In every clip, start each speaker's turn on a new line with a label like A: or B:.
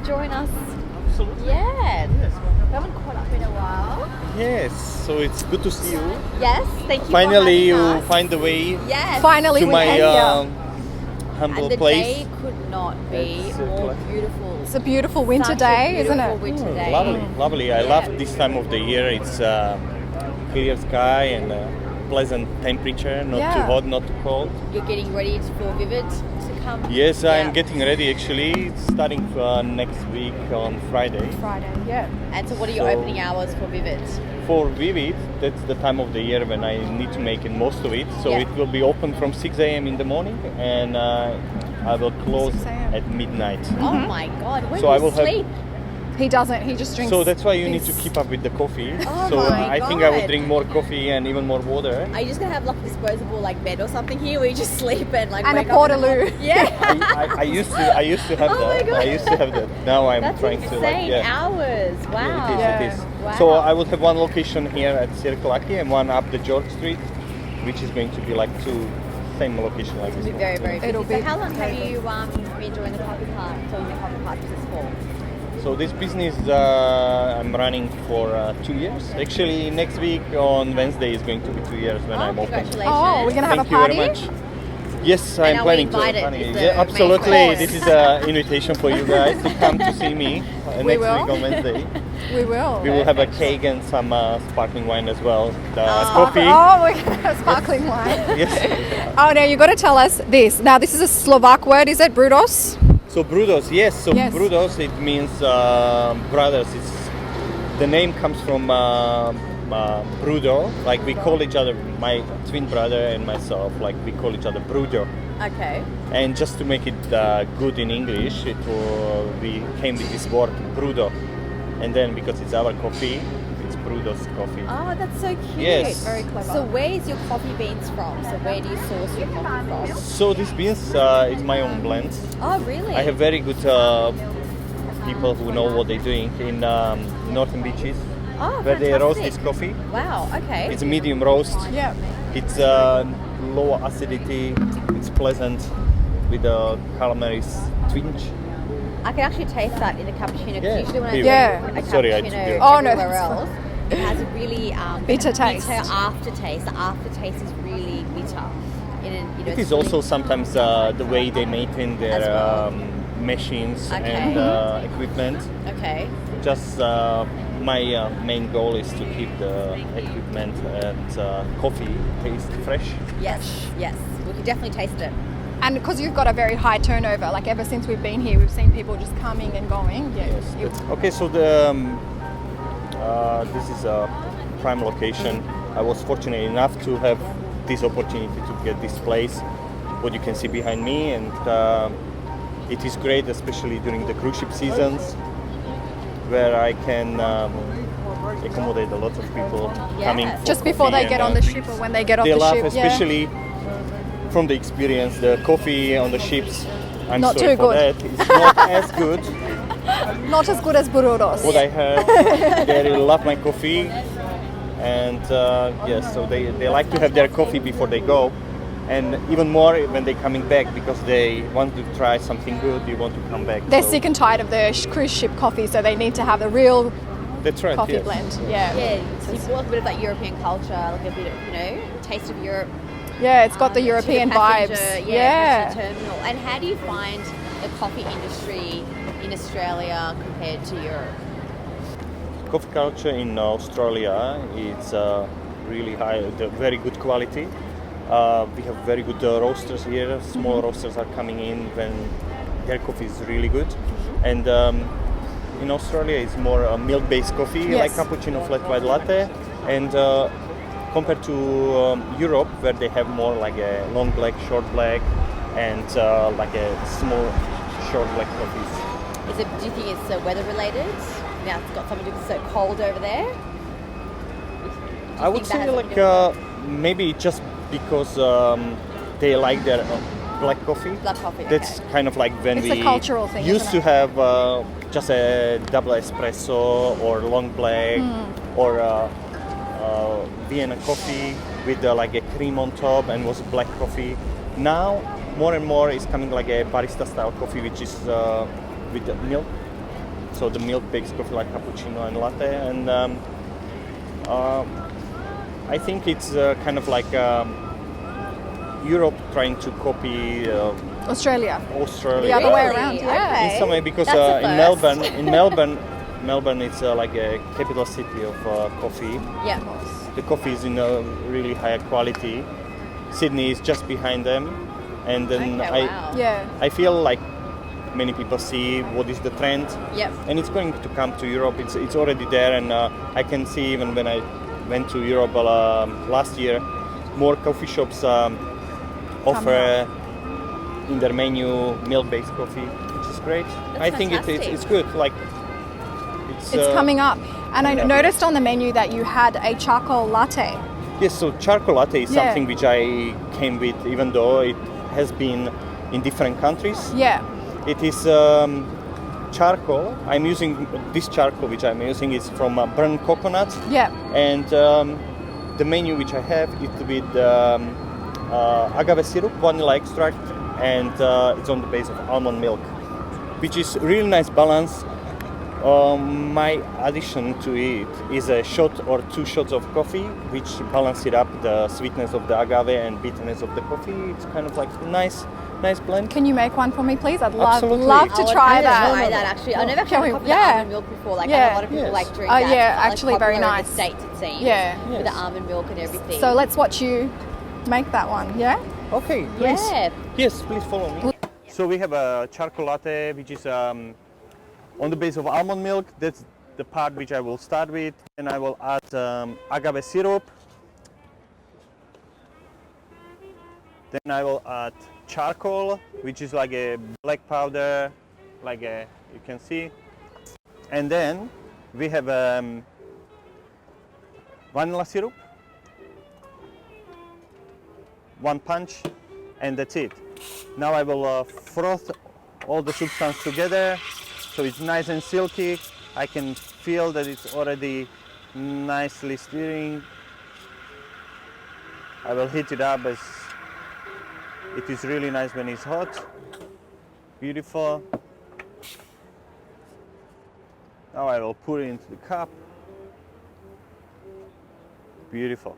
A: join us?
B: Absolutely.
A: Yeah.
B: Yes.
A: We haven't caught up in a while.
B: Yes, so it's good to see you.
A: Yes, thank you
B: Finally,
A: for
B: you
A: having us.
B: find the way
A: Yes.
C: Finally,
B: to
C: we
B: my
C: came here.
B: humble
A: And the
B: place.
A: day could not be
B: It's,
A: more
B: like-
A: beautiful.
C: It's a beautiful winter
A: Such a
C: day, isn't
A: beautiful
C: it?
A: winter day.
B: Lovely, lovely. I
A: Yeah.
B: love this time of the year. It's clear sky and pleasant temperature, not too
C: Yeah.
B: hot, not too cold.
A: You're getting ready for Vivid to come.
B: Yes,
A: Yeah.
B: I'm getting ready actually. It's starting next week on Friday.
C: Friday, yeah.
A: And so, what are your
B: So-
A: opening hours for Vivid?
B: For Vivid, that's the time of the year when I need to make most of it. So
A: Yeah.
B: it will be open from 6 a.m. in the morning and I will close
C: 6 a.m.
B: at midnight.
A: Oh my God! Where
B: So
A: do
B: I
A: you
B: will have-
A: sleep?
C: He doesn't. He just drinks.
B: So that's why you need to
C: this.
B: keep up with the coffee.
A: Oh
B: so
A: my
B: I think I will
A: God.
B: drink more coffee and even more water.
A: Are you just gonna have like a disposable like bed or something here where you just sleep and like
C: And a
A: wake up in the
C: portaloo.
A: morning? Yeah.
B: I used to have
A: Oh my
B: that.
A: God.
B: I used to have that. Now I'm
A: That's
B: trying
A: insane.
B: to like
A: Hours. Wow.
B: Yeah, it is.
C: Yeah.
B: It is.
A: Wow.
B: So I will have one location here at Circulaki and one up the George Street, which is going to be like two same location like this.
A: It'll be
B: one.
A: very, very busy.
C: It'll
A: So
C: be
A: how long have
C: very
A: you been doing the coffee part business for?
B: So this business I'm running for 2 years. Actually, next week on Wednesday is going to be 2 years when I'm open.
A: Congratulations.
C: Oh, we're gonna have
B: Thank
C: a party.
B: you very much. Yes,
A: And
B: I'm
A: are we
B: planning to.
A: invited?
B: Planning.
A: Is the
B: Yeah,
A: main
B: absolutely.
A: course?
B: This is an invitation for you guys to come to see me
C: We
B: next
C: will.
B: week on Wednesday.
C: We will.
B: We will have a cake and some sparkling wine as well. The coffee.
C: Oh, we're gonna have sparkling wine.
B: Yes.
C: Oh, now you got to tell us this. Now, this is a Slovak word, is it? Brudos?
B: So Brudos, yes. So
C: Yes.
B: Brudos, it means brothers. The name comes from Brudo. Like we call each other, my twin brother and myself, like we call each other Brudo.
A: Okay.
B: And just to make it good in English, we came with this word Brudo. And then because it's our coffee, it's Brudo's coffee.
A: Oh, that's so cute.
B: Yes.
C: Very clever.
A: So where's your coffee beans from? So where do you source your coffee from?
B: So this beans is my own blend.
A: Oh, really?
B: I have very good people who know what they're doing in Northern Beaches,
A: Oh,
B: where they roast this
A: fantastic.
B: coffee.
A: Wow. Okay.
B: It's a medium roast.
C: Yeah.
B: It's low acidity. It's pleasant with a caramel twinge.
A: I can actually taste that in a cappuccino. 'Cause
B: Yeah.
A: usually when I
C: Yeah.
A: drink a
B: Sorry, I
A: cappuccino
B: took it.
C: Oh, no,
A: everywhere
C: that's
A: else, it has a really
C: Bitter taste.
A: Bitter aftertaste. The aftertaste is really bitter.
B: It
A: it's
B: is
A: really-
B: also sometimes the way they maintain their
A: As well.
B: machines
A: Okay.
B: and equipment.
A: Okay.
B: Just my main goal is to keep the equipment and coffee taste fresh.
A: Yes. Yes. We can definitely taste it.
C: And because you've got a very high turnover, like ever since we've been here, we've seen people just coming and going. Yeah.
B: Yes.
C: It-
B: Okay, so this is a prime location. I was fortunate enough to have this opportunity to get this place, what you can see behind me, and it is great, especially during the cruise ship seasons, where I can accommodate a lot of people
A: Yeah.
B: coming for
C: just before they
B: coffee
C: get
B: and,
C: on the
B: drinks.
C: ship or when they get off
B: They
C: the
B: love,
C: ship.
B: especially from the experience, the coffee on the ships. I'm
C: Not
B: sorry
C: too
B: for
C: good.
B: that. It's not as good.
C: Yeah. Not as good as Brudos.
B: What I heard, they really love my coffee, and yes, so they like to have their coffee before they go, and even more when they're coming back because they want to try something good. They want to come back.
C: They're
B: So
C: sick and tired of the cruise ship coffee, so they need to have the real
B: That's right.
C: coffee
B: yes.
C: blend. Yeah.
A: Yeah. So you've got a bit of that European culture, like a bit of taste of Europe.
C: Yeah, it's got the
A: to the
C: European
A: passenger,
C: vibes.
A: Yeah. passenger terminal. And how do you find the coffee industry in Australia compared to Europe?
B: Coffee culture in Australia is really high, very good quality. We have very good roasters here. Small roasters are coming in when their coffee is really good. And in Australia, it's more milk-based coffee,
C: Yes.
B: like cappuccino, flat white latte. And compared to Europe, where they have more like a long black, short black, and like a small, short black coffees.
A: Do you think it's weather related? Now it's got something to do with it's so cold over there.
B: I would say like maybe just because they like their black coffee.
A: Black coffee.
B: That's
A: okay.
B: kind of like when
C: It's
B: we
C: a cultural thing,
B: used
C: isn't
B: to
C: it?
B: have just a double espresso or long black or Vienna coffee with like a cream on top and was black coffee. Now more and more is coming like a barista style coffee, which is with the milk so the milk-based coffee like cappuccino and latte, and I think it's kind of like Europe trying to copy
C: Australia.
B: Australia.
C: The other way
A: Really?
C: around, yeah.
A: Okay.
B: In some way, because
A: That's a
B: in
A: first.
B: Melbourne, it's like a capital city of coffee.
A: Yeah.
B: The coffee is in a really high quality. Sydney is just behind them, and then
A: Okay, wow.
C: Yeah.
B: I feel like many people see what is the trend,
A: Yep.
B: and it's going to come to Europe. It's already there, and I can see even when I went to Europe last year, more coffee shops offer in their menu milk-based coffee, which is great.
A: That's
B: I think
A: fantastic.
B: it's good. Like
C: It's coming up. And I
B: yeah.
C: noticed on the menu that you had a charcoal latte.
B: Yes, so charcoal latte is
C: Yeah.
B: something which I came with, even though it has been in different countries.
C: Yeah.
B: It is charcoal. I'm using this charcoal, which I'm using is from burnt coconut,
C: Yeah.
B: and the menu which I have is with agave syrup, vanilla extract, and it's on the base of almond milk, which is really nice balance. My addition to it is a shot or 2 shots of coffee, which balance it up the sweetness of the agave and bitterness of the coffee. It's kind of like nice blend.
C: Can you make one for me, please? I'd love
B: Absolutely.
C: love to
A: I would
C: try
A: love to
C: that.
A: try that actually. I've never
C: Can
A: had
C: we-
A: coffee
C: yeah.
A: with almond milk before. Like I know
C: Yeah.
A: a lot of people
B: Yes.
A: like drink
C: Oh,
A: that.
C: yeah,
A: It's quite,
C: actually
A: like,
C: very
A: popular
C: nice.
A: in the States, it seems.
C: Yeah.
A: With the
B: Yes.
A: almond milk and everything.
C: So let's watch you make that one. Yeah.
B: Okay, please.
A: Yeah.
B: Yes, please follow me. So we have a charcoal latte, which is on the base of almond milk. That's the part which I will start with. And I will add agave syrup. Then I will add charcoal, which is like a black powder, you can see. And then we have vanilla syrup, 1 punch, and that's it. Now I will froth all the substance together, so it's nice and silky. I can feel that it's already nicely stirring. I will heat it up as it is really nice when it's hot. Beautiful. Now I will pour it into the cup. Beautiful.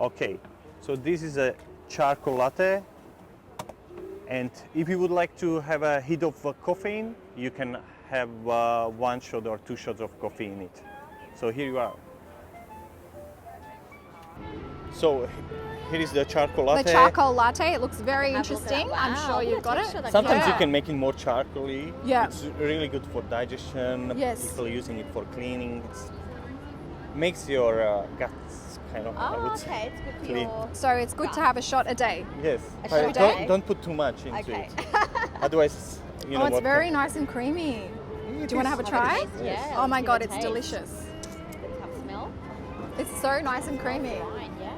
B: Okay, so this is a charcoal latte. And if you would like to have a hit of caffeine, you can have 1 shot or 2 shots of coffee in it. So here you are. So here is the charcoal latte.
C: The charcoal latte. It looks very
A: Have a look at that.
C: interesting. I'm
A: Wow,
C: sure
A: look
C: you've
A: at
C: got
A: the
C: it.
A: texture, that's
B: Sometimes you
C: Yeah.
B: can make it more charcoaly.
C: Yeah.
B: It's really good for digestion.
C: Yes.
B: People using it for cleaning. It makes your guts kind of, I
A: Oh,
B: would say,
A: okay. It's good for
B: clean.
A: your...
C: So it's good to have a shot a day.
B: Yes.
A: A
B: But
A: shot a day?
B: don't put too much into
A: Okay.
B: it. Otherwise, you know
C: Oh, it's
B: what
C: very
B: can-
C: nice and creamy.
B: It
C: Do you want to
B: is.
C: have a try?
A: Yeah.
C: Oh my
A: let's
C: god,
A: give it
C: it's
A: a taste.
C: delicious.
A: Let's have a smell.
C: It's so nice and creamy.
A: Fine, yeah.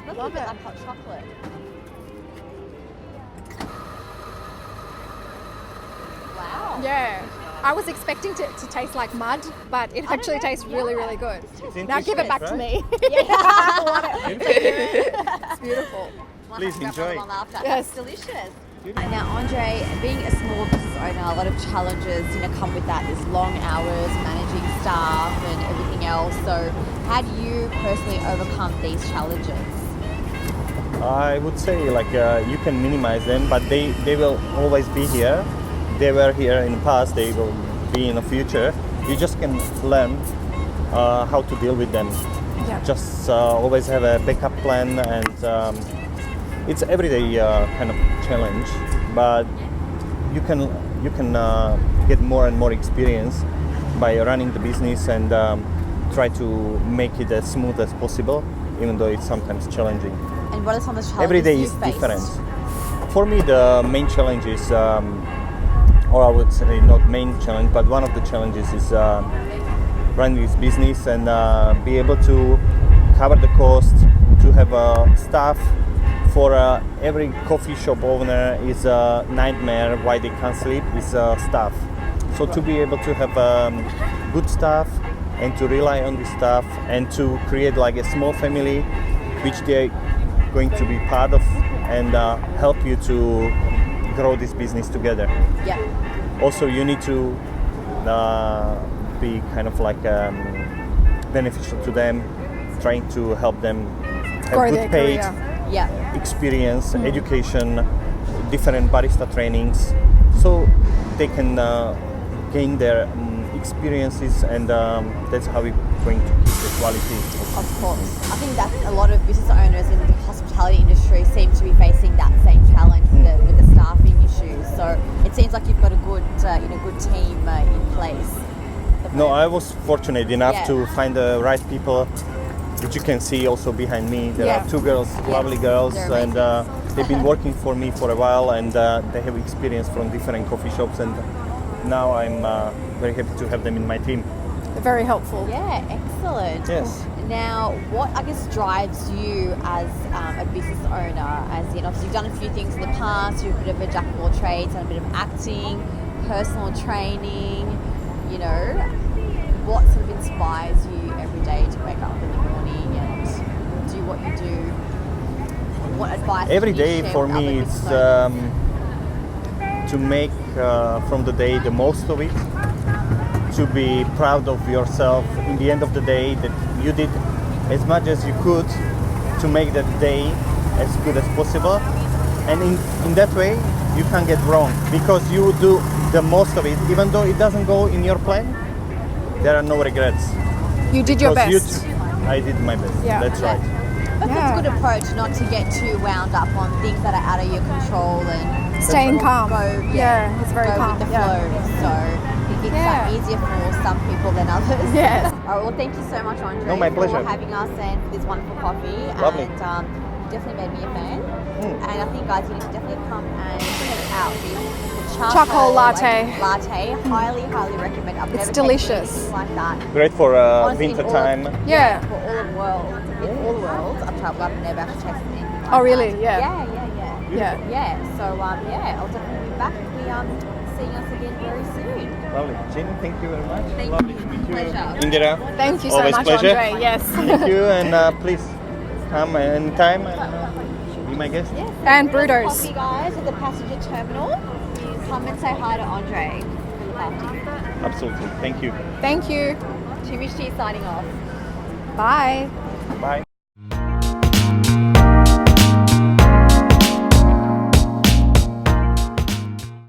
A: Looks
C: Love
A: a bit
C: it.
A: like hot chocolate. Wow.
C: Yeah. I was expecting it to taste like mud, but it actually
A: know,
C: tastes really,
A: yeah.
C: really good.
B: It's
C: Now give it
B: interesting,
C: back to
B: right?
C: me. It's beautiful.
A: Might
B: Please
A: have to grab
B: enjoy.
A: another one after.
C: Yes.
A: That's delicious. Now, Andre, being a small business owner, a lot of challenges, come with that. There's long hours, managing staff, and everything else. So, how do you personally overcome these challenges?
B: I would say you can minimize them, but they will always be here. They were here in the past, they will be in the future. You just can learn how to deal with them.
C: Yeah.
B: Just always have a backup plan, and it's everyday kind of challenge, but you can get more and more experience by running the business and try to make it as smooth as possible, even though it's sometimes challenging.
A: And what are some of the challenges
B: Every day
A: you
B: is
A: faced?
B: different. For me, the main challenge is, or I would say not main challenge, but one of the challenges is running this business and be able to cover the cost, to have staff. For every coffee shop owner is a nightmare why they can't sleep is staff. So to be able to have good staff and to rely on the staff and to create like a small family which they're going to be part of and help you to grow this business together.
A: Yeah.
B: Also, you need to be kind of like beneficial to them, trying to help them have
C: Grow
B: good
C: their
B: paid
C: career.
A: Yeah.
B: experience, education, different barista trainings, so they can gain their experiences, and that's how we're going to keep the quality.
A: Of course. I think that a lot of business owners in the hospitality industry seem to be facing that same challenge with the staffing issues. So it seems like you've got a good, good team in place.
B: No, I was fortunate enough
A: Yeah.
B: to find the right people, which you can see also behind me. There
C: Yeah.
B: are two girls, lovely girls,
A: They're
B: and they've been working for me for a while, and they have experience from different coffee shops, and now I'm very happy to have them in my team.
C: They're very helpful.
A: Yeah, excellent.
B: Yes.
A: Now, what I guess drives you as a business owner? As in, obviously, you've done a few things in the past. You're a bit of a jack of all trades, and a bit of acting, personal training. You know, what sort of inspires you every day to wake up in the morning and do what you do? What advice?
B: Every
A: can you
B: day
A: share
B: for
A: with
B: me
A: other
B: it's
A: business owners?
B: to make from the day the most of it, to be proud of yourself in the end of the day, that you did as much as you could to make that day as good as possible, and in that way you can't get wrong, because you do the most of it, even though it doesn't go in your plan. There are no regrets.
C: You did your
B: Because
C: best.
B: I did my best.
C: Yeah.
B: That's
A: Yeah.
B: right.
A: But
C: Yeah.
A: that's a good approach, not to get too wound up on things that are out of your control and
C: Staying
A: more
C: calm.
A: Go,
C: Yeah, it's very
A: go
C: calm.
A: with the
C: Yeah.
A: flow. So I think it's
C: Yeah.
A: easier for some people than others.
C: Yes.
A: All right, well, thank you so much, Andre,
B: No, my pleasure.
A: for having us and for this wonderful coffee.
B: Lovely.
A: And definitely made me a fan.
B: Mm.
A: And I think, guys, you need to definitely come and check it out. The
C: Charcoal latte.
A: Latte. Highly, highly recommend. I've
C: It's
A: never
C: delicious.
A: tasted anything like that.
B: Great for
A: Honestly, in
B: winter
A: all of-
B: time.
C: Yeah.
A: For all of the world, in all the world, I've traveled. I've never actually tasted anything like
C: Oh, really?
A: that.
C: Yeah.
A: Yeah.
C: Yeah.
A: So I'll definitely be back. We'll be seeing us again very soon.
B: Lovely. Jenny, thank you very much.
A: Thank
B: Lovely
A: you.
B: to meet you.
A: Pleasure.
B: Indira.
C: Thank you so
B: Always
C: much,
B: pleasure.
C: Andre. Yes.
B: Thank you, and please come anytime and be my guest.
A: Yes.
C: And
A: There's
C: Brudos.
A: coffee, guys, at the passenger terminal. Come and say hi to Andre. Look after you.
B: Absolutely. Thank you.
C: Thank you.
A: Twomishti signing off.
C: Bye.
B: Bye.